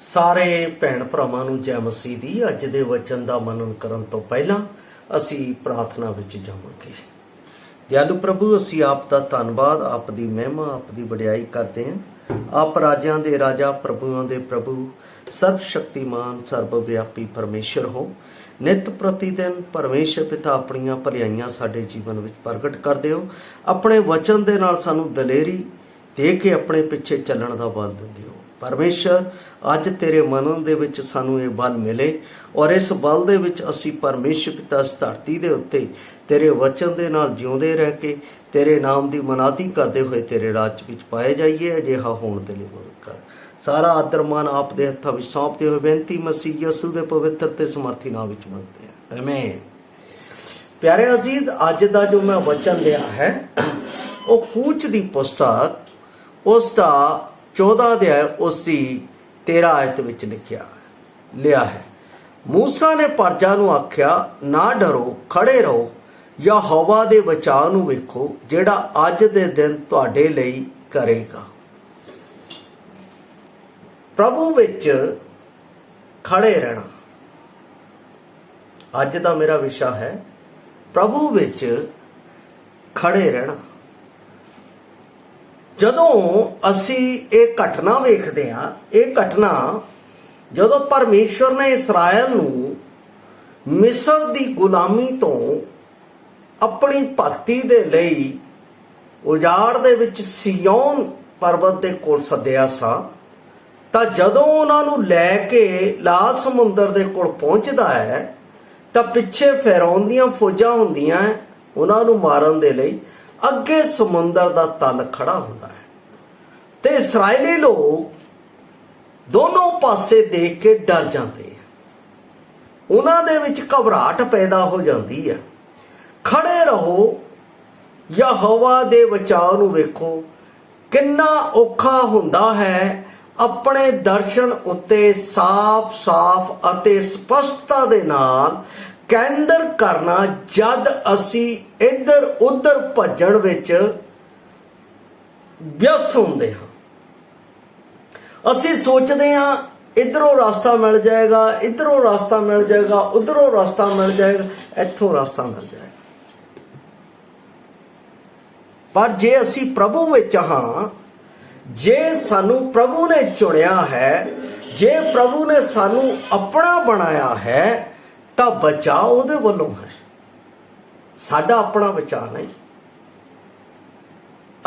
ਸਾਰੇ ਭੈਣ ਭਰਾਵਾਂ ਨੂੰ ਜੈ ਮਸੀਹ ਦੀ। ਅੱਜ ਦੇ ਵਚਨ ਦਾ ਮਨਨ ਕਰਨ ਤੋਂ ਪਹਿਲਾਂ ਅਸੀਂ ਪ੍ਰਾਰਥਨਾ ਵਿੱਚ ਜਾਵਾਂਗੇ। ਦਿਆਲੂ ਪ੍ਰਭੂ, ਅਸੀਂ ਆਪ ਦਾ ਧੰਨਵਾਦ, ਆਪ ਦੀ ਮਹਿਮਾ, ਆਪ ਦੀ ਵਡਿਆਈ ਕਰਦੇ ਹਾਂ। ਆਪ ਰਾਜਿਆਂ ਦੇ ਰਾਜਾ, ਪ੍ਰਭੂਆਂ ਦੇ ਪ੍ਰਭੂ, ਸਰਬ ਸ਼ਕਤੀਮਾਨ, ਸਰਬ ਵਿਆਪੀ ਪਰਮੇਸ਼ਰ ਹੋ। ਨਿਤ ਪ੍ਰਤੀ ਦਿਨ ਪਰਮੇਸ਼ਰ ਪਿਤਾ ਆਪਣੀਆਂ ਭਲਾਈਆਂ ਸਾਡੇ ਜੀਵਨ ਵਿੱਚ ਪ੍ਰਗਟ ਕਰਦੇ ਹੋ। ਆਪਣੇ ਵਚਨ ਦੇ ਨਾਲ ਸਾਨੂੰ ਦਲੇਰੀ ਦੇ ਕੇ ਆਪਣੇ ਪਿੱਛੇ ਚੱਲਣ ਦਾ ਬਲ ਦਿੰਦੇ ਹੋ। ਪਰਮੇਸ਼ਰ, ਅੱਜ ਤੇਰੇ ਮਨਨ ਦੇ ਵਿੱਚ ਸਾਨੂੰ ਇਹ ਬਲ ਮਿਲੇ ਔਰ ਇਸ ਬਲ ਦੇ ਵਿੱਚ ਅਸੀਂ ਪਰਮੇਸ਼ਰ ਪਿਤਾ ਇਸ ਧਰਤੀ ਦੇ ਉੱਤੇ ਤੇਰੇ ਵਚਨ ਦੇ ਨਾਲ ਜਿਉਂਦੇ ਰਹਿ ਕੇ ਤੇਰੇ ਨਾਮ ਦੀ ਮਨਾਦੀ ਕਰਦੇ ਹੋਏ ਤੇਰੇ ਰਾਜ ਵਿੱਚ ਪਾਏ ਜਾਈਏ। ਅਜਿਹਾ ਹੋਣ ਦੇ ਲਈ ਮਦਦ ਕਰ। ਸਾਰਾ ਆਦਰ ਮਾਨ ਆਪ ਦੇ ਹੱਥਾਂ ਵਿੱਚ ਸੌਂਪਦੇ ਹੋਏ ਬੇਨਤੀ ਮਸੀਹ ਯਿਸੂ ਦੇ ਪਵਿੱਤਰ ਤੇ ਸਮਰਥੀ ਨਾਮ ਵਿੱਚ ਮੰਗਦੇ ਹਾਂ, ਆਮੀਨ। ਪਿਆਰੇ ਅਜ਼ੀਜ਼, ਅੱਜ ਦਾ ਜੋ ਮੈਂ ਵਚਨ ਲਿਆ ਹੈ ਉਹ ਕੂਚ ਦੀ ਪੁਸਤਕ ਉਸ ਦਾ 14 ਅਧਿਆਇ ਉਸ ਦੀ 13 ਆਇਤ ਵਿੱਚ ਲਿਆ ਹੈ। ਮੂਸਾ ਨੇ ਪਰਜਾ ਨੂੰ ਆਖਿਆ, ਨਾ ਡਰੋ, ਖੜੇ ਰਹੋ, ਯਹੋਵਾ ਦੇ ਬਚਾਅ ਨੂੰ ਵੇਖੋ ਜਿਹੜਾ ਅੱਜ ਦੇ ਦਿਨ ਤੁਹਾਡੇ ਲਈ ਕਰੇਗਾ। ਪ੍ਰਭੂ ਵਿੱਚ ਖੜੇ ਰਹਿਣਾ ਅੱਜ ਦਾ ਮੇਰਾ ਵਿਸ਼ਾ ਹੈ। ਪ੍ਰਭੂ ਵਿੱਚ ਖੜੇ ਰਹਿਣਾ। ਜਦੋਂ ਅਸੀਂ ਇਹ ਘਟਨਾ ਵੇਖਦੇ ਹਾਂ, ਇਹ ਘਟਨਾ ਜਦੋਂ ਪਰਮੇਸ਼ਵਰ ਨੇ ਇਸਰਾਇਲ ਨੂੰ ਮਿਸਰ ਦੀ ਗੁਲਾਮੀ ਤੋਂ ਆਪਣੀ ਭਗਤੀ ਦੇ ਲਈ ਉਜਾੜ ਦੇ ਵਿੱਚ ਸਿਯੋਨ ਪਰਬਤ ਦੇ ਕੋਲ ਸੱਦਿਆ ਸਾਂ, ਤਾਂ ਜਦੋਂ ਉਹਨਾਂ ਨੂੰ ਲੈ ਕੇ ਲਾਲ ਸਮੁੰਦਰ ਦੇ ਕੋਲ ਪਹੁੰਚਦਾ ਹੈ ਤਾਂ ਪਿੱਛੇ ਫੈਰੌਨ ਦੀਆਂ ਫੌਜਾਂ ਹੁੰਦੀਆਂ ਉਹਨਾਂ ਨੂੰ ਮਾਰਨ ਦੇ ਲਈ। ਅੱਗੇ ਸਮੁੰਦਰ ਦਾ ਤਲ ਖੜਾ ਹੁੰਦਾ ਹੈ ਤੇ ਇਸਰਾਇਲੀ ਲੋਕ ਦੋਨੋਂ ਪਾਸੇ ਦੇਖ ਕੇ ਡਰ ਜਾਂਦੇ ਆ। ਉਹਨਾਂ ਦੇ ਵਿੱਚ ਘਬਰਾਹਟ ਪੈਦਾ ਹੋ ਜਾਂਦੀ ਹੈ। ਖੜੇ ਰਹੋ, ਯਹੋਵਾ ਦੇ ਬਚਾਅ ਨੂੰ ਵੇਖੋ। ਕਿੰਨਾ ਔਖਾ ਹੁੰਦਾ ਹੈ ਆਪਣੇ ਦਰਸ਼ਨ ਉੱਤੇ ਸਾਫ਼-ਸਾਫ਼ ਅਤੇ ਸਪਸ਼ਟਤਾ ਦੇ ਨਾਲ ਕੇਂਦਰ ਕਰਨਾ ਜਦ ਅਸੀਂ ਇੱਧਰ ਉੱਧਰ ਭੱਜਣ ਵਿੱਚ ਵਿਅਸਤ ਹੁੰਦੇ ਹਾਂ। ਅਸੀਂ ਸੋਚਦੇ ਹਾਂ ਇੱਧਰੋਂ ਰਸਤਾ ਮਿਲ ਜਾਏਗਾ, ਇੱਧਰੋਂ ਰਸਤਾ ਮਿਲ ਜਾਏਗਾ, ਉੱਧਰੋਂ ਰਸਤਾ ਮਿਲ ਜਾਏਗਾ, ਇੱਥੋਂ ਰਸਤਾ ਮਿਲ ਜਾਏਗਾ। ਪਰ ਜੇ ਅਸੀਂ ਪ੍ਰਭੂ ਵਿੱਚ ਹਾਂ, ਜੇ ਸਾਨੂੰ ਪ੍ਰਭੂ ਨੇ ਚੁਣਿਆ ਹੈ, ਜੇ ਪ੍ਰਭੂ ਨੇ ਸਾਨੂੰ ਆਪਣਾ ਬਣਾਇਆ ਹੈ, ਤਾਂ ਬਚਾਅ ਉਹਦੇ ਵੱਲੋਂ ਹੈ, ਸਾਡਾ ਆਪਣਾ ਬਚਾਅ ਨਹੀਂ।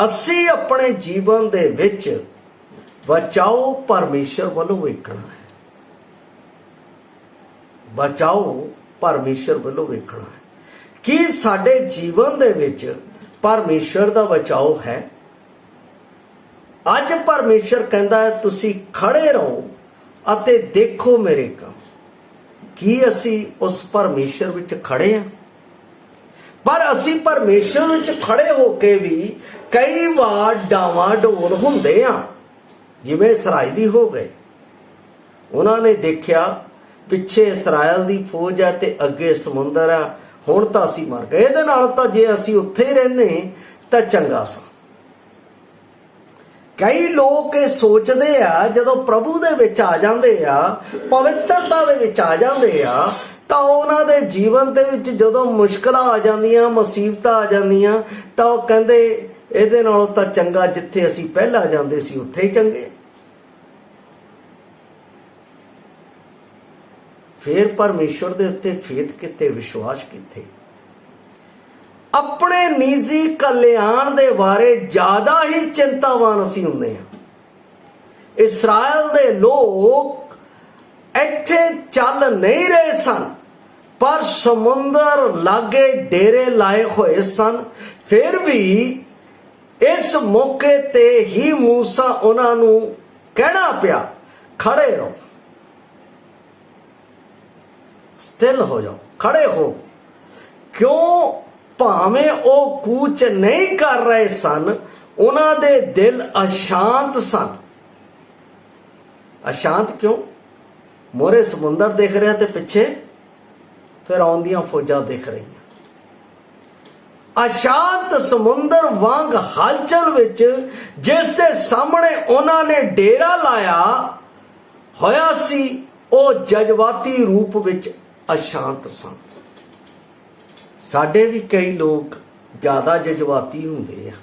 ਅਸੀਂ ਆਪਣੇ ਜੀਵਨ ਦੇ ਵਿੱਚ ਬਚਾਓ ਪਰਮੇਸ਼ਰ ਵੱਲੋਂ ਵੇਖਣਾ ਹੈ। ਬਚਾਓ ਪਰਮੇਸ਼ਰ ਵੱਲੋਂ ਵੇਖਣਾ ਹੈ ਕਿ ਸਾਡੇ ਜੀਵਨ ਦੇ ਵਿੱਚ ਪਰਮੇਸ਼ਰ ਦਾ ਬਚਾਓ ਹੈ। ਅੱਜ ਪਰਮੇਸ਼ਰ ਕਹਿੰਦਾ ਹੈ, ਤੁਸੀਂ ਖੜੇ ਰਹੋ ਅਤੇ ਦੇਖੋ ਮੇਰੇ ਕੰਮ। ਕੀ ਅਸੀਂ ਉਸ ਪਰਮੇਸ਼ਰ ਵਿੱਚ ਖੜੇ ਹਾਂ? ਪਰ ਅਸੀਂ ਪਰਮੇਸ਼ਰ ਵਿੱਚ ਖੜੇ ਹੋ ਕੇ ਵੀ ਕਈ ਵਾਰ ਡਾਵਾਡੋਲ ਹੁੰਦੇ ਹਾਂ, ਜਿਵੇਂ ਇਸਰਾਇਲੀ ਹੋ ਗਏ। ਉਹਨਾਂ ਨੇ ਦੇਖਿਆ ਪਿੱਛੇ ਇਸਰਾਇਲ ਦੀ ਫੌਜ ਹੈ ਤੇ ਅੱਗੇ ਸਮੁੰਦਰ ਹੈ, ਹੁਣ ਤਾਂ ਅਸੀਂ ਮਰ ਗਏ, ਇਹਦੇ ਨਾਲ ਤਾਂ ਜੇ ਅਸੀਂ ਉੱਥੇ ਹੀ ਰਹਿੰਦੇ ਤਾਂ ਚੰਗਾ ਸੀ। ਕਈ ਲੋਕ ਇਹ ਸੋਚਦੇ ਆ ਜਦੋਂ ਪ੍ਰਭੂ ਦੇ ਵਿੱਚ ਆ ਜਾਂਦੇ ਆ, ਪਵਿੱਤਰਤਾ ਦੇ ਵਿੱਚ ਆ ਜਾਂਦੇ ਆ, ਤਾਂ ਉਹਨਾਂ ਦੇ ਜੀਵਨ ਦੇ ਵਿੱਚ ਜਦੋਂ ਮੁਸ਼ਕਲਾਂ ਆ ਜਾਂਦੀਆਂ, ਮੁਸੀਬਤਾਂ ਆ ਜਾਂਦੀਆਂ, ਤਾਂ ਉਹ ਕਹਿੰਦੇ ਇਹਦੇ ਨਾਲੋਂ ਤਾਂ ਚੰਗਾ ਜਿੱਥੇ ਅਸੀਂ ਪਹਿਲਾਂ ਜਾਂਦੇ ਸੀ ਉੱਥੇ ਹੀ ਚੰਗੇ। ਫਿਰ ਪਰਮੇਸ਼ਵਰ ਦੇ ਉੱਤੇ ਫੇਥ ਕਿੱਥੇ, ਵਿਸ਼ਵਾਸ ਕਿੱਥੇ? ਆਪਣੇ ਨਿੱਜੀ ਕਲਿਆਣ ਦੇ ਬਾਰੇ ਜ਼ਿਆਦਾ ਹੀ ਚਿੰਤਾਵਾਨ ਅਸੀਂ ਹੁੰਦੇ ਹਾਂ। ਇਸਰਾਇਲ ਦੇ ਲੋਕ ਇੱਥੇ ਚੱਲ ਨਹੀਂ ਰਹੇ ਸਨ, ਪਰ ਸਮੁੰਦਰ ਲਾਗੇ ਡੇਰੇ ਲਾਏ ਹੋਏ ਸਨ। ਫਿਰ ਵੀ ਇਸ ਮੌਕੇ ਤੇ ਹੀ ਮੂਸਾ ਉਹਨਾਂ ਨੂੰ ਕਹਿਣਾ ਪਿਆ, ਖੜੇ ਰਹੋ, ਸਟਿਲ ਹੋ ਜਾਓ, ਖੜੇ ਹੋ। ਕਿਉਂ? ਭਾਵੇਂ ਉਹ ਕੂਚ ਨਹੀਂ ਕਰ ਰਹੇ ਸਨ, ਉਹਨਾਂ ਦੇ ਦਿਲ ਅਸ਼ਾਂਤ ਸਨ। ਅਸ਼ਾਂਤ ਕਿਉਂ? ਮੋਰੇ ਸਮੁੰਦਰ ਦਿਖ ਰਿਹਾ ਤੇ ਪਿੱਛੇ ਫਿਰ ਆਉਂਦੀਆਂ ਫੌਜਾਂ ਦਿਖ ਰਹੀਆਂ। ਅਸ਼ਾਂਤ ਸਮੁੰਦਰ ਵਾਂਗ ਹਲਚਲ ਵਿੱਚ ਜਿਸ ਦੇ ਸਾਹਮਣੇ ਉਹਨਾਂ ਨੇ ਡੇਰਾ ਲਾਇਆ, ਹੋਇਆ ਸੀ ਉਹ ਜਜ਼ਬਾਤੀ ਰੂਪ ਵਿੱਚ ਅਸ਼ਾਂਤ ਸਨ। ਸਾਡੇ ਵੀ ਕਈ ਲੋਕ ਜ਼ਿਆਦਾ ਜਜ਼ਬਾਤੀ ਹੁੰਦੇ ਆ।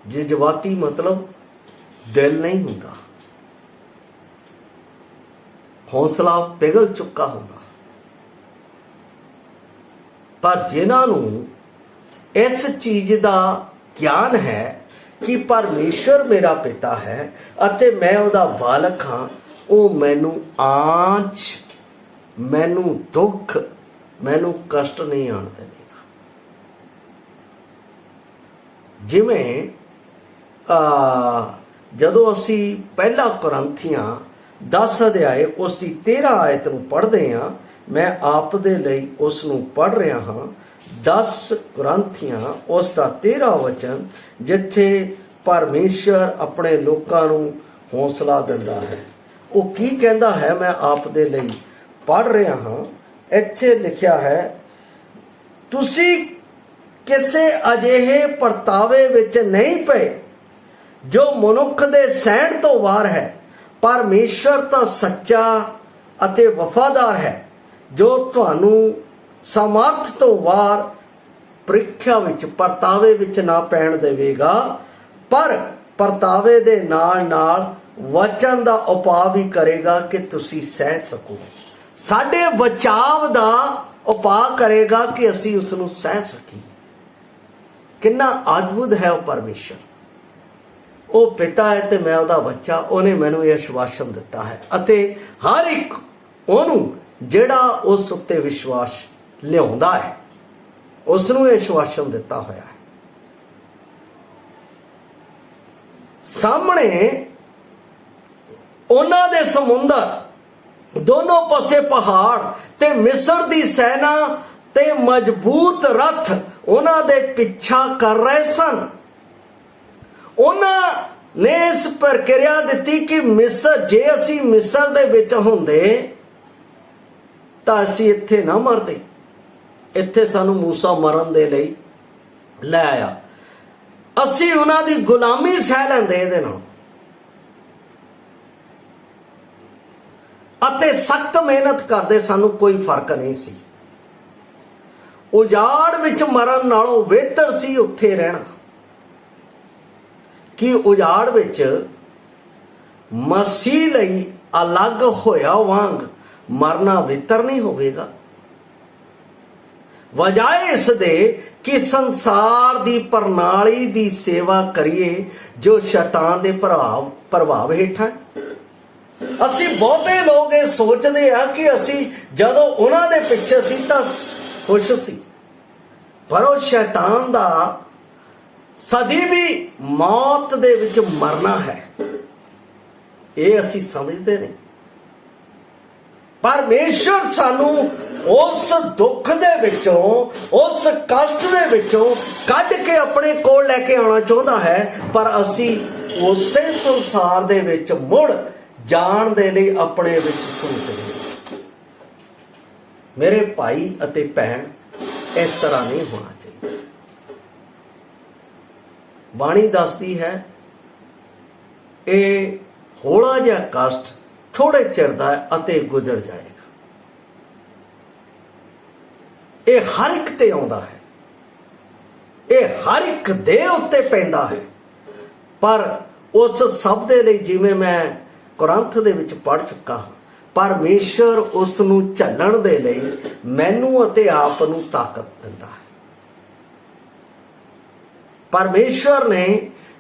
ਜਜ਼ਬਾਤੀ ਮਤਲਬ ਦਿਲ ਨਹੀਂ ਹੁੰਦਾ, ਹੌਸਲਾ ਪਿਘਲ ਚੁੱਕਾ ਹੁੰਦਾ। ਪਰ ਜਿਨ੍ਹਾਂ ਨੂੰ ਇਸ ਚੀਜ਼ ਦਾ ਗਿਆਨ ਹੈ ਕਿ ਪਰਮੇਸ਼ਰ ਮੇਰਾ ਪਿਤਾ ਹੈ ਅਤੇ ਮੈਂ ਉਹਦਾ ਬਾਲਕ ਹਾਂ, ਉਹ ਮੈਨੂੰ ਆਂਚ, ਮੈਨੂੰ ਦੁੱਖ, ਮੈਨੂੰ ਕਸ਼ਟ ਨਹੀਂ ਆਉਣ ਦੇਵੇਗਾ। ਜਿਵੇਂ ਜਦੋਂ ਅਸੀਂ ਪਹਿਲਾ ਕੁਰਿੰਥੀਆਂ 10 ਅਧਿਆਏ ਉਸ ਦੀ 13 ਆਇਤ ਨੂੰ ਪੜ੍ਹਦੇ ਹਾਂ, ਮੈਂ ਆਪ ਦੇ ਲਈ ਉਸ ਨੂੰ ਪੜ੍ਹ ਰਿਹਾ ਹਾਂ। 10 ਕੁਰਿੰਥੀਆਂ ਉਸ ਦਾ 13 ਵਚਨ, ਜਿੱਥੇ ਪਰਮੇਸ਼ਰ ਆਪਣੇ ਲੋਕਾਂ ਨੂੰ ਹੌਸਲਾ ਦਿੰਦਾ ਹੈ। ਉਹ ਕੀ ਕਹਿੰਦਾ ਹੈ? ਮੈਂ ਆਪ ਦੇ ਲਈ ਪੜ੍ਹ ਰਿਹਾ ਹਾਂ। ਇੱਥੇ ਲਿਖਿਆ ਹੈ, ਤੁਸੀਂ ਕਿਸੇ ਅਜਿਹੇ ਪਰਤਾਵੇ ਵਿੱਚ ਨਹੀਂ ਪਏ ਜੋ ਮਨੁੱਖ ਦੇ ਸਹਿਣ ਤੋਂ ਬਾਹਰ ਹੈ। ਪਰਮੇਸ਼ਰ ਤਾਂ ਸੱਚਾ ਅਤੇ ਵਫਾਦਾਰ ਹੈ, ਜੋ ਤੁਹਾਨੂੰ ਸਮਰਥ ਤੋਂ ਬਾਹਰ ਪ੍ਰੀਖਿਆ ਵਿੱਚ, ਪਰਤਾਵੇ ਵਿੱਚ ਨਾ ਪੈਣ ਦੇਵੇਗਾ, ਪਰ ਪਰਤਾਵੇ ਦੇ ਨਾਲ ਨਾਲ ਵਚਨ ਦਾ ਉਪਾਅ ਵੀ ਕਰੇਗਾ ਕਿ ਤੁਸੀਂ ਸਹਿ ਸਕੋ। ਸਾਡੇ ਬਚਾਵ ਦਾ ਉਪਾਅ ਕਰੇਗਾ ਕਿ ਅਸੀਂ ਉਸ ਨੂੰ ਸਹਿ ਸਕੀਏ। ਕਿੰਨਾ ਅਦਭੁਤ ਹੈ ਉਹ ਪਰਮੇਸ਼ਰ। ਉਹ ਪਿਤਾ ਹੈ ਤੇ ਮੈਂ ਉਹਦਾ ਬੱਚਾ। ਉਹਨੇ ਮੈਨੂੰ ਇਹ ਆਸ਼ਵਾਸਨ ਦਿੱਤਾ ਹੈ ਅਤੇ ਹਰ ਇੱਕ ਉਹਨੂੰ ਜਿਹੜਾ ਉਸ ਉੱਤੇ ਵਿਸ਼ਵਾਸ ਲਿਆਉਂਦਾ ਹੈ, ਉਸ ਨੂੰ ਇਹ ਆਸ਼ਵਾਸਨ ਦਿੱਤਾ ਹੋਇਆ ਹੈ। ਸਾਹਮਣੇ ਉਹਨਾਂ ਦੇ ਸਮੁੰਦਰ, ਦੋਨੋਂ ਪਾਸੇ ਪਹਾੜ ਤੇ ਮਿਸਰ ਦੀ ਸੈਨਾ ਤੇ ਮਜ਼ਬੂਤ ਰੱਥ ਉਹਨਾਂ ਦੇ ਪਿੱਛਾ ਕਰ ਰਹੇ ਸਨ। ਉਹਨਾਂ ਨੇ ਇਸ ਪ੍ਰਕਿਰਿਆ ਦਿੱਤੀ ਕਿ ਮਿਸਰ, ਜੇ ਅਸੀਂ ਮਿਸਰ ਦੇ ਵਿੱਚ ਹੁੰਦੇ ਤਾਂ ਅਸੀਂ ਇੱਥੇ ਨਾ ਮਰਦੇ। ਇੱਥੇ ਸਾਨੂੰ ਮੂਸਾ ਮਰਨ ਦੇ ਲਈ ਲੈ ਆਇਆ। ਅਸੀਂ ਉਹਨਾਂ ਦੀ ਗੁਲਾਮੀ ਸਹਿ ਲੈਂਦੇ ਇਹਦੇ ਨਾਲ, ਅਤੇ ਸਖਤ ਮਿਹਨਤ ਕਰਦੇ, ਸਾਨੂੰ ਕੋਈ ਫਰਕ ਨਹੀਂ ਸੀ। ਉਜਾੜ ਵਿੱਚ ਮਰਨ ਨਾਲੋਂ ਬਿਹਤਰ ਸੀ ਉੱਥੇ ਰਹਿਣਾ। ਕਿ ਉਜਾੜ ਵਿੱਚ ਮਸੀਹ ਲਈ ਅਲੱਗ ਹੋਇਆ ਵਾਂਗ ਮਰਨਾ ਬਿਹਤਰ ਨਹੀਂ ਹੋਵੇਗਾ? ਵਜ੍ਹਾ ਇਸ ਦੇ ਕਿ ਸੰਸਾਰ ਦੀ ਪ੍ਰਣਾਲੀ ਦੀ ਸੇਵਾ ਕਰੀਏ ਜੋ ਸ਼ੈਤਾਨ ਦੇ ਪ੍ਰਭਾਵ ਹੇਠਾਂ। ਅਸੀਂ ਬਹੁਤੇ ਲੋਕ ਇਹ ਸੋਚਦੇ ਆ ਕਿ ਅਸੀਂ ਜਦੋਂ ਉਹਨਾਂ ਦੇ ਪਿੱਛੇ ਸੀ ਤਾਂ ਖੁਸ਼ ਸੀ, ਪਰ ਉਹ ਸ਼ੈਤਾਨ ਦਾ ਸਦੀ ਵੀ ਮੌਤ ਦੇ ਵਿੱਚ ਮਰਨਾ ਹੈ, ਇਹ ਅਸੀਂ ਸਮਝਦੇ ਨਹੀਂ। ਪਰਮੇਸ਼ਰ ਸਾਨੂੰ ਉਸ ਦੁੱਖ ਦੇ ਵਿੱਚੋਂ, ਉਸ ਕਸ਼ਟ ਦੇ ਵਿੱਚੋਂ ਕੱਢ ਕੇ ਆਪਣੇ ਕੋਲ ਲੈ ਕੇ ਆਉਣਾ ਚਾਹੁੰਦਾ ਹੈ, ਪਰ ਅਸੀਂ ਉਸੇ ਸੰਸਾਰ ਦੇ ਵਿੱਚ ਮੁੜ ਜਾਣ ਦੇ ਲਈ ਆਪਣੇ ਵਿੱਚ ਸੋਚਦੇ ਹਾਂ। ਮੇਰੇ ਭਾਈ ਅਤੇ ਭੈਣ, ਇਸ ਤਰ੍ਹਾਂ ਨਹੀਂ ਹੋਣਾ ਚਾਹੀਦਾ। ਬਾਣੀ ਦੱਸਦੀ ਹੈ ਇਹ ਹੌਲਾ ਜਿਹਾ ਕਸ਼ਟ ਥੋੜੇ ਚਿਰ ਦਾ ਹੈ ਅਤੇ ਗੁਜ਼ਰ ਜਾਏਗਾ। ਇਹ ਹਰ ਇੱਕ ਤੇ ਆਉਂਦਾ ਹੈ, ਇਹ ਹਰ ਇੱਕ ਦੇ ਉੱਤੇ ਪੈਂਦਾ ਹੈ। ਪਰ ਉਸ ਸਭ ਦੇ ਲਈ, ਜਿਵੇਂ ਮੈਂ ਕੁਰਿੰਥ ਦੇ ਵਿੱਚ ਪੜ੍ਹ ਚੁੱਕਾ ਹਾਂ, ਪਰਮੇਸ਼ਰ ਉਸ ਨੂੰ ਝੱਲਣ ਦੇ ਲਈ ਮੈਨੂੰ ਅਤੇ ਆਪ ਨੂੰ ਤਾਕਤ ਦਿੰਦਾ ਹੈ। ਪਰਮੇਸ਼ਰ ਨੇ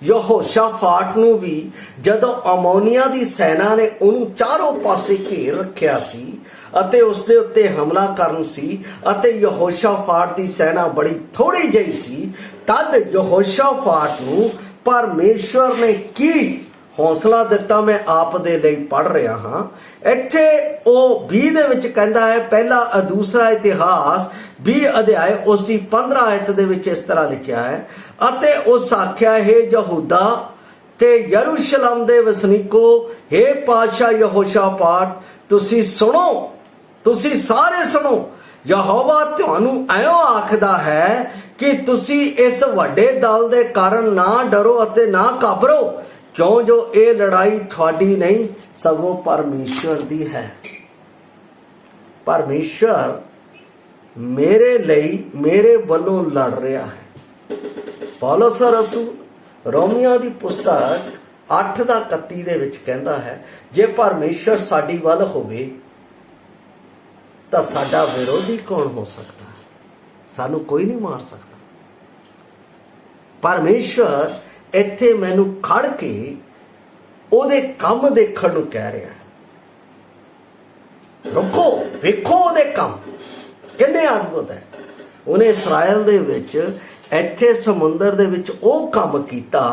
ਯਹੋਸ਼ਾਫਾਟ ਨੂੰ ਵੀ, ਜਦੋਂ ਅਮੋਨੀਆ ਦੀ ਸੈਨਾ ਨੇ ਉਹਨੂੰ ਚਾਰੋਂ ਪਾਸੇ ਘੇਰ ਰੱਖਿਆ ਸੀ ਅਤੇ ਉਸ ਦੇ ਉੱਤੇ ਹਮਲਾ ਕਰਨ ਸੀ, ਅਤੇ ਯਹੋਸ਼ਾਫਾਟ ਦੀ ਸੈਨਾ ਬੜੀ ਥੋੜੀ ਜਿਹੀ ਸੀ, ਤਦ ਯਹੋਸ਼ਾਫਾਟ ਨੂੰ ਪਰਮੇਸ਼ਰ ਨੇ ਕੀ ਹੌਸਲਾ ਦਿੱਤਾ? ਮੈਂ ਆਪ ਦੇ ਲਈ ਪੜ੍ਹ ਰਿਹਾ ਹਾਂ। ਇੱਥੇ ਉਹ 20 ਦੇ ਵਿੱਚ ਕਹਿੰਦਾ ਹੈ, ਪਹਿਲਾ ਦੂਸਰਾ ਇਤਿਹਾਸ 20 ਅਧਿਆਏ ਉਸ ਦੀ 15 ਆਇਤ ਦੇ ਵਿੱਚ ਇਸ ਤਰ੍ਹਾਂ ਲਿਖਿਆ ਹੈ, ਅਤੇ ਉਸ ਆਖਿਆ, ਹੇ ਯਹੂਦਾ ਤੇ ਯਰੂਸ਼ਲਮ ਦੇ ਵਸਨੀਕੋ, ਹੇ ਪਾਤਸ਼ਾਹ ਯਹੋਸ਼ਾਫਾਟ, ਤੁਸੀਂ ਸੁਣੋ, ਤੁਸੀਂ ਸਾਰੇ ਸੁਣੋ। ਯਹੋਵਾ ਤੁਹਾਨੂੰ ਐਂ ਆਖਦਾ ਹੈ ਕਿ ਤੁਸੀਂ ਇਸ ਵੱਡੇ ਦਲ ਦੇ ਕਾਰਨ ਨਾ ਡਰੋ ਅਤੇ ਨਾ ਘਬਰੋ, क्यों जो ये लड़ाई थोड़ी नहीं सगों परमेश्वर दी है। परमेश्वर मेरे ਲਈ मेरे ਵੱਲੋਂ लड़ रहा है। पौलुस रसूल रोमियो की पुस्तक 8:31 ਦੇ ਵਿੱਚ ਕਹਿੰਦਾ ਹੈ, ਜੇ परमेश्वर साडी ਵੱਲ ਹੋਵੇ ਤਾਂ ਸਾਡਾ ਵਿਰੋਧੀ ਕੌਣ ਹੋ ਸਕਦਾ ਹੈ? ਸਾਨੂੰ ਕੋਈ ਨਹੀਂ ਮਾਰ ਸਕਦਾ। परमेश्वर ਇੱਥੇ ਮੈਨੂੰ ਖੜ ਕੇ ਉਹਦੇ ਕੰਮ ਦੇਖਣ ਨੂੰ ਕਹਿ ਰਿਹਾ ਹੈ। रुको वेखो ਉਹਦੇ ਕੰਮ ਕਿੰਨੇ ਅਦਭੁਤ ਹੈ। ਉਹਨੇ ਇਸਰਾਇਲ ਦੇ ਵਿੱਚ ਇੱਥੇ ਸਮੁੰਦਰ ਦੇ ਵਿੱਚ ਉਹ ਕੰਮ ਕੀਤਾ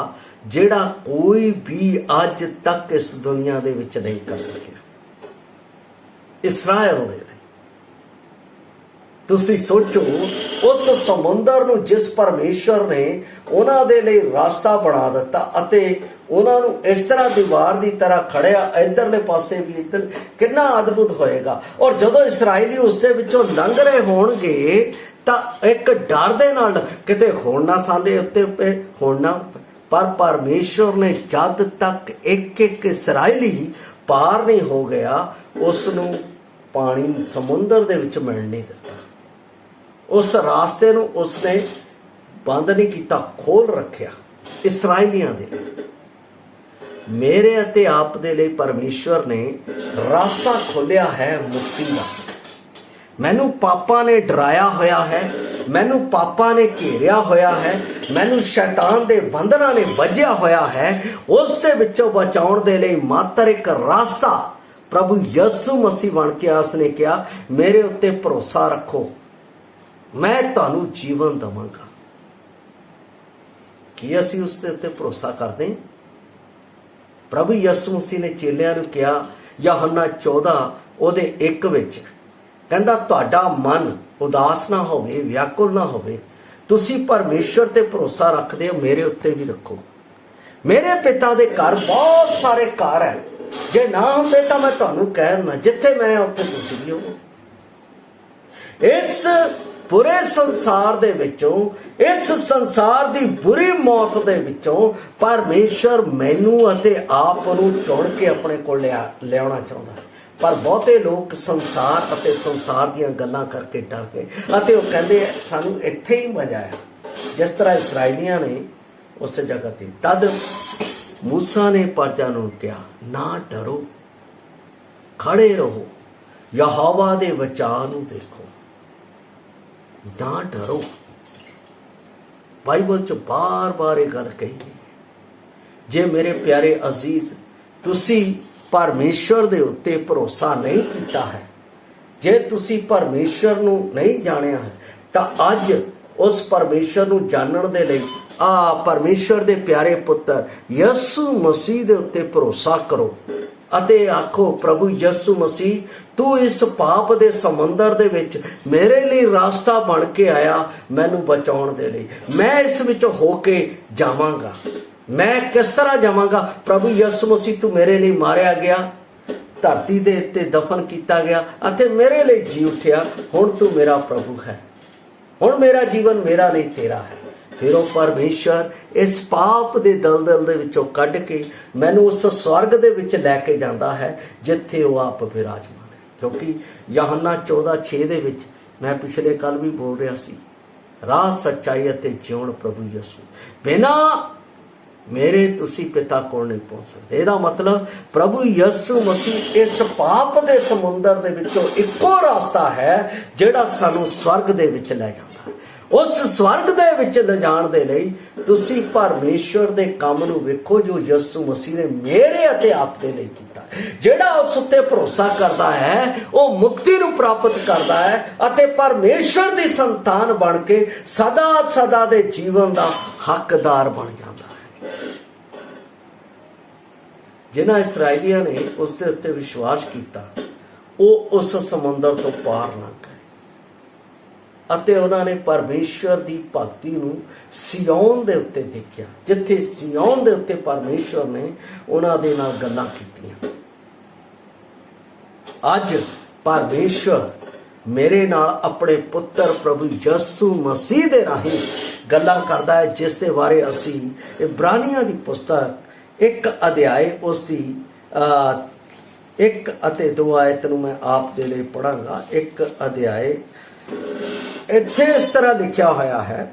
ਜਿਹੜਾ ਕੋਈ ਵੀ ਅੱਜ ਤੱਕ ਇਸ ਦੁਨੀਆ ਦੇ ਵਿੱਚ ਨਹੀਂ ਕਰ ਸਕਿਆ। ਇਸਰਾਇਲ ਦੇ ਲਈ ਤੁਸੀਂ ਸੋਚੋ, ਉਸ ਸਮੁੰਦਰ ਨੂੰ ਜਿਸ ਪਰਮੇਸ਼ਰ ਨੇ ਉਹਨਾਂ ਦੇ ਲਈ ਰਸਤਾ ਬਣਾ ਦਿੱਤਾ ਅਤੇ ਉਹਨਾਂ ਨੂੰ ਇਸ ਤਰ੍ਹਾਂ ਦੀਵਾਰ ਦੀ ਤਰ੍ਹਾਂ ਖੜਿਆ, ਇਧਰਲੇ ਪਾਸੇ ਵੀ ਇੱਧਰ, ਕਿੰਨਾ ਅਦਭੁਤ ਹੋਏਗਾ। ਔਰ ਜਦੋਂ ਇਸਰਾਇਲੀ ਉਸ ਦੇ ਵਿੱਚੋਂ ਲੰਘ ਰਹੇ ਹੋਣਗੇ ਤਾਂ ਇੱਕ ਡਰ ਦੇ ਨਾਲ ਕਿਤੇ ਹੁਣ ਨਾ ਸਾਡੇ ਉੱਤੇ ਹੁਣ ਨਾ, ਪਰ ਪਰਮੇਸ਼ਰ ਨੇ ਜਦ ਤੱਕ ਇੱਕ ਇੱਕ ਇਸਰਾਇਲੀ ਪਾਰ ਨਹੀਂ ਹੋ ਗਿਆ ਉਸ ਨੂੰ ਪਾਣੀ ਸਮੁੰਦਰ ਦੇ ਵਿੱਚ ਮਿਲ ਨਹੀਂ ਦਿੱਤਾ। ਉਸ ਰਾਸਤੇ ਨੂੰ ਉਸਨੇ ਬੰਦ ਨਹੀਂ ਕੀਤਾ, ਖੋਲ ਰੱਖਿਆ ਇਸਰਾਇਲੀਆਂ ਦੇ ਲਈ। ਮੇਰੇ ਅਤੇ ਆਪ ਦੇ ਲਈ ਪਰਮੇਸ਼ਵਰ ਨੇ ਰਾਸਤਾ ਖੋਲਿਆ ਹੈ ਮੁਕਤੀ ਦਾ। ਮੈਨੂੰ ਪਾਪਾਂ ਨੇ ਡਰਾਇਆ ਹੋਇਆ ਹੈ, ਮੈਨੂੰ ਪਾਪਾਂ ਨੇ ਘੇਰਿਆ ਹੋਇਆ ਹੈ, ਮੈਨੂੰ ਸ਼ੈਤਾਨ ਦੇ ਬੰਧਨਾਂ ਨੇ ਬੱਝਿਆ ਹੋਇਆ ਹੈ। ਉਸ ਦੇ ਵਿੱਚੋਂ ਬਚਾਉਣ ਦੇ ਲਈ ਮਾਤਰ ਇੱਕ ਰਾਸਤਾ ਪ੍ਰਭੂ ਯਿਸੂ ਮਸੀਹ ਬਣ ਕੇ ਉਸਨੇ ਕਿਹਾ, ਮੇਰੇ ਉੱਤੇ ਭਰੋਸਾ ਰੱਖੋ, ਮੈਂ ਤੁਹਾਨੂੰ ਜੀਵਨ ਦੇਵਾਂਗਾ। ਕੀ ਅਸੀਂ ਉਸ ਦੇ ਉੱਤੇ ਭਰੋਸਾ ਕਰਦੇ ਹਾਂ? ਪ੍ਰਭੂ ਯਿਸੂ ਮਸੀਹ ਨੇ ਚੇਲਿਆਂ ਨੂੰ ਕਿਹਾ ਯਹੋਨਾ 14:1 ਵਿੱਚ, ਕਹਿੰਦਾ ਤੁਹਾਡਾ ਮਨ ਉਦਾਸ ਨਾ ਹੋਵੇ, ਵਿਆਕੁਲ ਨਾ ਹੋਵੇ, ਤੁਸੀਂ ਪਰਮੇਸ਼ਰ ਤੇ ਭਰੋਸਾ ਰੱਖਦੇ ਹੋ, ਮੇਰੇ ਉੱਤੇ ਵੀ ਰੱਖੋ। ਮੇਰੇ ਪਿਤਾ ਦੇ ਘਰ ਬਹੁਤ ਸਾਰੇ ਘਰ ਹੈ, ਜੇ ਨਾ ਹੁੰਦੇ ਤਾਂ ਮੈਂ ਤੁਹਾਨੂੰ ਕਹਿਣਾ, ਜਿੱਥੇ ਮੈਂ ਉੱਥੇ ਤੁਸੀਂ ਵੀ ਹੋ। ਇਸ ਬੁਰੇ ਸੰਸਾਰ ਦੇ ਵਿੱਚੋਂ, ਇਸ ਸੰਸਾਰ ਦੀ ਬੁਰੀ ਮੌਤ ਦੇ ਵਿੱਚੋਂ ਪਰਮੇਸ਼ਰ ਮੈਨੂੰ ਅਤੇ ਆਪ ਨੂੰ ਚੁਣ ਕੇ ਆਪਣੇ ਕੋਲ ਲਿਆਉਣਾ ਚਾਹੁੰਦਾ ਹੈ। ਪਰ ਬਹੁਤੇ ਲੋਕ ਸੰਸਾਰ ਅਤੇ ਸੰਸਾਰ ਦੀਆਂ ਗੱਲਾਂ ਕਰਕੇ ਡਰ ਗਏ ਅਤੇ ਉਹ ਕਹਿੰਦੇ ਸਾਨੂੰ ਇੱਥੇ ਹੀ ਮਜ਼ਾ ਆਇਆ, ਜਿਸ ਤਰ੍ਹਾਂ ਇਸਰਾਇਲੀਆਂ ਨੇ ਉਸ ਜਗ੍ਹਾ ਤੇ। ਤਦ ਮੂਸਾ ਨੇ ਪ੍ਰਜਾ ਨੂੰ ਕਿਹਾ, ਨਾ ਡਰੋ, ਖੜੇ ਰਹੋ, ਯਹੋਵਾ ਦੇ ਵਚਨ ਨੂੰ ਦੇਖੋ, ਨਾ ਡਰੋ। ਬਾਈਬਲ 'ਚ ਬਾਰ-ਬਾਰ ਇਹ ਗੱਲ ਕਹੀ ਗਈ। ਜੇ ਮੇਰੇ ਪਿਆਰੇ ਅਜ਼ੀਜ਼ ਤੁਸੀਂ ਪਰਮੇਸ਼ਵਰ ਦੇ ਉੱਤੇ ਭਰੋਸਾ ਨਹੀਂ ਕੀਤਾ ਹੈ, ਜੇ ਤੁਸੀਂ ਪਰਮੇਸ਼ਵਰ ਨੂੰ ਨਹੀਂ ਜਾਣਿਆ ਹੈ, ਤਾਂ ਅੱਜ ਉਸ ਪਰਮੇਸ਼ਵਰ ਨੂੰ ਜਾਣਨ ਦੇ ਲਈ ਪਰਮੇਸ਼ਵਰ ਦੇ ਪਿਆਰੇ ਪੁੱਤਰ ਯਿਸੂ ਮਸੀਹ ਦੇ ਉੱਤੇ ਭਰੋਸਾ ਕਰੋ ਅਤੇ ਆਖੋ, ਪ੍ਰਭੂ ਯਿਸੂ ਮਸੀਹ ਤੂੰ ਇਸ ਪਾਪ ਦੇ ਸਮੁੰਦਰ ਦੇ ਵਿੱਚ ਮੇਰੇ ਲਈ ਰਾਸਤਾ ਬਣ ਕੇ ਆਇਆ, ਮੈਨੂੰ ਬਚਾਉਣ ਦੇ ਲਈ। ਮੈਂ ਇਸ ਵਿੱਚ ਹੋ ਕੇ ਜਾਵਾਂਗਾ। ਮੈਂ ਕਿਸ ਤਰ੍ਹਾਂ ਜਾਵਾਂਗਾ? ਪ੍ਰਭੂ ਯਿਸੂ ਮਸੀਹ ਤੂੰ ਮੇਰੇ ਲਈ ਮਾਰਿਆ ਗਿਆ, ਧਰਤੀ ਦੇ ਉੱਤੇ ਦਫਨ ਕੀਤਾ ਗਿਆ ਅਤੇ ਮੇਰੇ ਲਈ ਜੀ ਉੱਠਿਆ। ਹੁਣ ਤੂੰ ਮੇਰਾ ਪ੍ਰਭੂ ਹੈ, ਹੁਣ ਮੇਰਾ ਜੀਵਨ ਮੇਰਾ ਨਹੀਂ ਤੇਰਾ ਹੈ। ਫਿਰ ਉਹ ਪਰਮੇਸ਼ਰ ਇਸ ਪਾਪ ਦੇ ਦਲਦਲ ਦੇ ਵਿੱਚੋਂ ਕੱਢ ਕੇ ਮੈਨੂੰ ਉਸ ਸਵਰਗ ਦੇ ਵਿੱਚ ਲੈ ਕੇ ਜਾਂਦਾ ਹੈ ਜਿੱਥੇ ਉਹ ਆਪ ਵਿਰਾਜਮਾਨ ਹੈ। ਕਿਉਂਕਿ ਯਹੋਨਾ 14:6 ਦੇ ਵਿੱਚ ਮੈਂ ਪਿਛਲੇ ਕੱਲ ਵੀ ਬੋਲ ਰਿਹਾ ਸੀ, ਰਾਹ ਸੱਚਾਈ ਅਤੇ ਜਿਉਣ ਪ੍ਰਭੂ ਯਿਸੂ, ਬਿਨਾਂ ਮੇਰੇ ਤੁਸੀਂ ਪਿਤਾ ਕੋਲ ਨਹੀਂ ਪਹੁੰਚ ਸਕਦੇ। ਇਹਦਾ ਮਤਲਬ ਪ੍ਰਭੂ ਯਿਸੂ ਮਸੀਹ ਇਸ ਪਾਪ ਦੇ ਸਮੁੰਦਰ ਦੇ ਵਿੱਚੋਂ ਇੱਕੋ ਰਸਤਾ ਹੈ ਜਿਹੜਾ ਸਾਨੂੰ ਸਵਰਗ ਦੇ ਵਿੱਚ ਲੈ ਜਾਂਦਾ ਹੈ। ਉਸ ਸਵਰਗ ਦੇ ਵਿੱਚ ਲਿਜਾਣ ਦੇ ਲਈ ਤੁਸੀਂ ਪਰਮੇਸ਼ਵਰ ਦੇ ਕੰਮ ਨੂੰ ਵੇਖੋ ਜੋ ਯਿਸੂ ਮਸੀਹ ਨੇ ਮੇਰੇ ਅਤੇ ਆਪ ਦੇ ਲਈ ਕੀਤਾ। ਜਿਹੜਾ ਉਸ ਉੱਤੇ ਭਰੋਸਾ ਕਰਦਾ ਹੈ ਉਹ ਮੁਕਤੀ ਨੂੰ ਪ੍ਰਾਪਤ ਕਰਦਾ ਹੈ ਅਤੇ ਪਰਮੇਸ਼ਵਰ ਦੀ ਸੰਤਾਨ ਬਣ ਕੇ ਸਦਾ ਸਦਾ ਦੇ ਜੀਵਨ ਦਾ ਹੱਕਦਾਰ ਬਣ ਜਾਂਦਾ ਹੈ। ਜਿਨ੍ਹਾਂ ਇਸਰਾਇਲੀਆਂ ਨੇ ਉਸ ਦੇ ਉੱਤੇ ਵਿਸ਼ਵਾਸ ਕੀਤਾ ਉਹ ਉਸ ਸਮੁੰਦਰ ਤੋਂ ਪਾਰ ਲੰਘ ਗਏ ਅਤੇ ਉਹਨਾਂ ਨੇ ਪਰਮੇਸ਼ਵਰ ਦੀ ਭਗਤੀ ਨੂੰ ਸਿਯੋਨ ਦੇ ਉੱਤੇ ਦੇਖਿਆ, ਜਿੱਥੇ ਸਿਯੋਨ ਦੇ ਉੱਤੇ ਪਰਮੇਸ਼ਵਰ ਨੇ ਉਹਨਾਂ ਦੇ ਨਾਲ ਗੱਲਾਂ ਕੀਤੀਆਂ। ਅੱਜ ਪਰਮੇਸ਼ਵਰ ਮੇਰੇ ਨਾਲ ਆਪਣੇ ਪੁੱਤਰ ਪ੍ਰਭੂ ਯਿਸੂ ਮਸੀਹ ਦੇ ਰਾਹੀਂ ਗੱਲਾਂ ਕਰਦਾ ਹੈ, ਜਿਸ ਦੇ ਬਾਰੇ ਅਸੀਂ ਇਬਰਾਨੀਆਂ ਦੀ ਪੁਸਤਕ एक अध्याय उसकी 1 ਅਤੇ 2 ਆਇਤ ਨੂੰ मैं आप ਦੇ ਲਈ ਪੜਾਂਗਾ। 1 ਅਧਿਆਏ ਇੱਥੇ ਇਸ ਤਰ੍ਹਾਂ ਲਿਖਿਆ ਹੋਇਆ ਹੈ,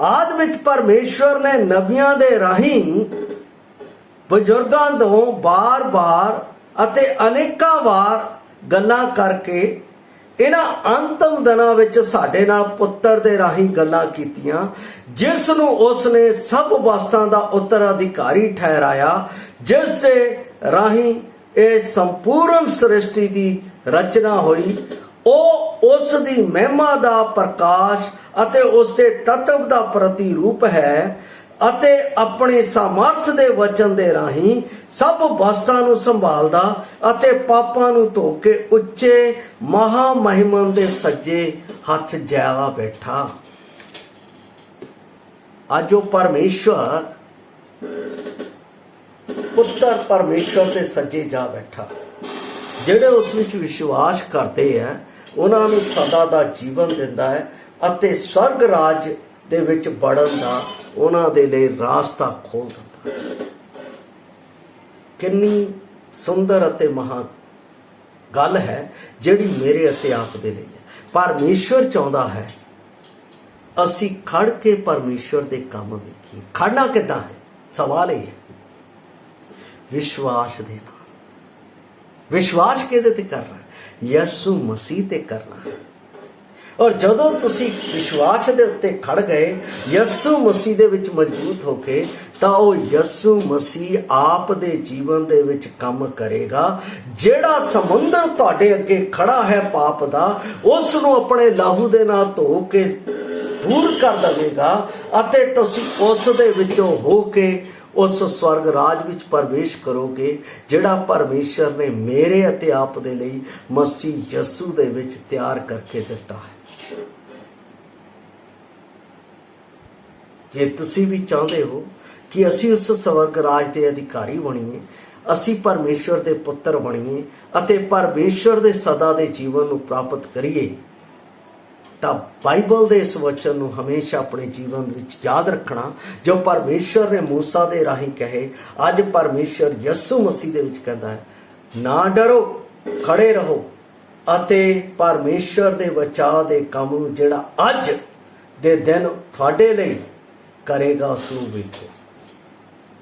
ਆਦਿ ਵਿੱਚ ਪਰਮੇਸ਼ਵਰ ਨੇ ਨਬੀਆਂ ਦੇ ਰਾਹੀਂ ਬਜ਼ੁਰਗਾਂ ਤੋਂ ਬਾਰ-ਬਾਰ ਅਤੇ ਅਨੇਕਾਂ ਵਾਰ ਗੱਲਾਂ ਕਰਕੇ ਇਹਨਾਂ ਅੰਤਮ ਦਿਨਾਂ ਵਿੱਚ ਸਾਡੇ ਨਾਲ ਪੁੱਤਰ ਦੇ ਰਾਹੀਂ ਗੱਲਾਂ ਕੀਤੀਆਂ, ਜਿਸ ਨੂੰ ਉਸ ਨੇ ਸਭ ਵਸਤਾਂ ਦਾ ਉੱਤਰਾਧਿਕਾਰੀ ਠਹਿਰਾਇਆ, ਜਿਸ ਦੇ ਰਾਹੀਂ ਇਹ ਸੰਪੂਰਨ ਸ੍ਰਿਸ਼ਟੀ ਦੀ ਰਚਨਾ ਹੋਈ। ਉਹ ਉਸ ਦੀ ਮਹਿਮਾ ਦਾ ਪ੍ਰਕਾਸ਼ ਅਤੇ ਉਸ ਦੇ ਤੱਤਵ ਦਾ ਪ੍ਰਤੀਰੂਪ ਹੈ ਅਤੇ ਆਪਣੇ ਸਾਮਰਥ ਦੇ ਵਚਨ ਦੇ ਰਾਹੀਂ ਸਭ ਵਸਤਾਂ ਨੂੰ ਸੰਭਾਲਦਾ ਅਤੇ ਪਾਪਾਂ ਨੂੰ ਧੋ ਕੇ ਉੱਚੇ ਮਹਾ ਮਹਿਮਨ ਦੇ ਸੱਜੇ ਹੱਥ ਜਾ ਬੈਠਾ। ਅੱਜ ਉਹ ਪਰਮੇਸ਼ਵਰ ਪੁੱਤਰ ਪਰਮੇਸ਼ਵਰ ਦੇ ਸੱਜੇ ਜਾ ਬੈਠਾ। ਜਿਹੜੇ ਉਸ ਵਿੱਚ ਵਿਸ਼ਵਾਸ ਕਰਦੇ ਹੈ ਉਹਨਾਂ ਨੂੰ ਸਦਾ ਦਾ ਜੀਵਨ ਦਿੰਦਾ ਹੈ ਅਤੇ ਸਵਰਗ ਰਾਜ ਦੇ ਵਿੱਚ ਵੜਨ ਦਾ ਉਹਨਾਂ ਦੇ ਲਈ ਰਾਸਤਾ ਖੋਲ ਦਿੰਦਾ ਹੈ। ਕਿੰਨੀ ਸੁੰਦਰ ਅਤੇ ਮਹਾਨ ਗੱਲ ਹੈ ਜਿਹੜੀ ਮੇਰੇ ਅਤੇ ਆਪ ਦੇ ਲਈ ਹੈ। ਪਰਮੇਸ਼ਵਰ ਚਾਹੁੰਦਾ ਹੈ ਅਸੀਂ ਖੜ ਕੇ ਪਰਮੇਸ਼ਵਰ ਦੇ ਕੰਮ ਵੇਖੀਏ। ਖੜਨਾ ਕਿੱਦਾਂ ਹੈ? ਸਵਾਲ ਇਹ ਹੈ, ਵਿਸ਼ਵਾਸ ਦੇ ਨਾਲ। ਵਿਸ਼ਵਾਸ ਕਿਹਦੇ ਤੇ ਕਰਨਾ ਹੈ? ਯਿਸੂ ਮਸੀਹ ਤੇ ਕਰਨਾ ਹੈ। ਔਰ ਜਦੋਂ ਤੁਸੀਂ ਵਿਸ਼ਵਾਸ ਦੇ ਉੱਤੇ ਖੜ ਗਏ ਯਿਸੂ ਮਸੀਹ ਦੇ ਵਿੱਚ ਮਜ਼ਬੂਤ ਹੋ ਕੇ, ਤਾਂ ਉਹ ਯਿਸੂ ਮਸੀਹ ਆਪ ਦੇ ਜੀਵਨ ਦੇ ਵਿੱਚ ਕੰਮ ਕਰੇਗਾ। ਜਿਹੜਾ ਸਮੁੰਦਰ ਤੁਹਾਡੇ ਅੱਗੇ ਖੜਾ ਹੈ ਪਾਪ ਦਾ, ਉਸ ਨੂੰ ਆਪਣੇ ਲਾਹੂ ਦੇ ਨਾਲ ਧੋ ਕੇ ਦੂਰ ਕਰ ਦੇਵੇਗਾ ਅਤੇ ਤੁਸੀਂ ਉਸ ਦੇ ਵਿੱਚੋਂ ਹੋ ਕੇ ਉਸ ਸਵਰਗ ਰਾਜ ਵਿੱਚ ਪ੍ਰਵੇਸ਼ ਕਰੋਗੇ, ਜਿਹੜਾ ਪਰਮੇਸ਼ਰ ਨੇ ਮੇਰੇ ਅਤੇ ਆਪ ਦੇ ਲਈ ਮਸੀਹ ਯਿਸੂ ਦੇ ਵਿੱਚ ਤਿਆਰ ਕਰਕੇ ਦਿੱਤਾ ਹੈ। ਜੇ ਤੁਸੀਂ ਵੀ ਚਾਹੁੰਦੇ ਹੋ ਕਿ ਅਸੀਂ ਉਸ ਸਵਰਗ ਰਾਜ ਦੇ ਅਧਿਕਾਰੀ ਬਣੀਏ, ਅਸੀਂ ਪਰਮੇਸ਼ਵਰ ਦੇ ਪੁੱਤਰ ਬਣੀਏ ਅਤੇ ਪਰਮੇਸ਼ਵਰ ਦੇ ਸਦਾ ਦੇ ਜੀਵਨ ਨੂੰ ਪ੍ਰਾਪਤ ਕਰੀਏ, ਤਾਂ ਬਾਈਬਲ ਦੇ ਇਸ ਵਚਨ ਨੂੰ ਹਮੇਸ਼ਾ ਆਪਣੇ ਜੀਵਨ ਵਿੱਚ ਯਾਦ ਰੱਖਣਾ, ਜੋ ਪਰਮੇਸ਼ਵਰ ਨੇ ਮੂਸਾ ਦੇ ਰਾਹੀਂ ਕਹੇ। ਅੱਜ ਪਰਮੇਸ਼ਵਰ ਯਿਸੂ ਮਸੀਹ ਦੇ ਵਿੱਚ ਕਹਿੰਦਾ ਹੈ, ਨਾ ਡਰੋ, ਖੜੇ ਰਹੋ ਅਤੇ ਪਰਮੇਸ਼ਵਰ ਦੇ ਬਚਾਅ ਦੇ ਕੰਮ ਨੂੰ ਜਿਹੜਾ ਅੱਜ ਦੇ ਦਿਨ ਤੁਹਾਡੇ ਲਈ ਕਰੇਗਾ ਉਸ ਨੂੰ ਵੇਖੋ।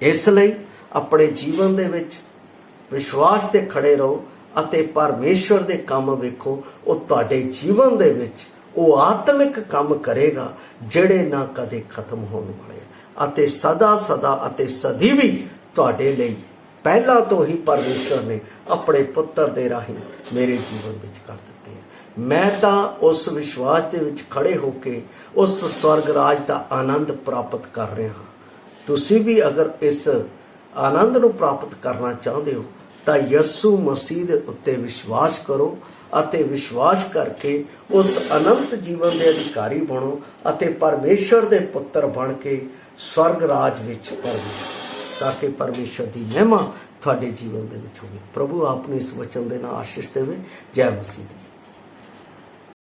ਇਸ ਲਈ ਆਪਣੇ ਜੀਵਨ ਦੇ ਵਿੱਚ ਵਿਸ਼ਵਾਸ ਤੇ ਖੜੇ ਰਹੋ ਅਤੇ ਪਰਮੇਸ਼ਵਰ ਦੇ ਕੰਮ ਵੇਖੋ। ਉਹ ਤੁਹਾਡੇ ਜੀਵਨ ਦੇ ਵਿੱਚ ਉਹ ਆਤਮਿਕ ਕੰਮ ਕਰੇਗਾ ਜਿਹੜੇ ਨਾ ਕਦੇ ਖਤਮ ਹੋਣ ਵਾਲੇ ਅਤੇ ਸਦਾ ਸਦਾ ਅਤੇ ਸਦੀ ਵੀ ਤੁਹਾਡੇ ਲਈ ਪਹਿਲਾਂ ਤੋਂ ਹੀ ਪਰਮੇਸ਼ਵਰ ਨੇ ਆਪਣੇ ਪੁੱਤਰ ਦੇ ਰਾਹੀਂ ਮੇਰੇ ਜੀਵਨ ਵਿੱਚ ਕਰ ਦਿੱਤੇ ਹੈ। ਮੈਂ ਤਾਂ ਉਸ ਵਿਸ਼ਵਾਸ ਦੇ ਵਿੱਚ ਖੜੇ ਹੋ ਕੇ ਉਸ ਸਵਰਗ ਰਾਜ ਦਾ ਆਨੰਦ ਪ੍ਰਾਪਤ ਕਰ ਰਿਹਾ ਹਾਂ। ਤੁਸੀਂ ਵੀ ਅਗਰ ਇਸ ਆਨੰਦ ਨੂੰ ਪ੍ਰਾਪਤ ਕਰਨਾ ਚਾਹੁੰਦੇ ਹੋ ਤਾਂ ਯਿਸੂ ਮਸੀਹ ਦੇ ਉੱਤੇ ਵਿਸ਼ਵਾਸ ਕਰੋ ਅਤੇ ਵਿਸ਼ਵਾਸ ਕਰਕੇ ਉਸ ਅਨੰਤ ਜੀਵਨ ਦੇ ਅਧਿਕਾਰੀ ਬਣੋ ਅਤੇ ਪਰਮੇਸ਼ਰ ਦੇ ਪੁੱਤਰ ਬਣ ਕੇ ਸਵਰਗ ਰਾਜ ਵਿੱਚ ਪ੍ਰਵੇਸ਼, ਤਾਂ ਕਿ ਪਰਮੇਸ਼ਰ ਦੀ ਮਹਿਮਾ ਤੁਹਾਡੇ ਜੀਵਨ ਦੇ ਵਿੱਚ ਹੋਵੇ। ਪ੍ਰਭੂ ਆਪ ਨੂੰ ਇਸ ਵਚਨ ਦੇ ਨਾਲ ਆਸ਼ੀਸ਼ ਦੇਵੇ। ਜੈ ਮਸੀਹ ਦੀ।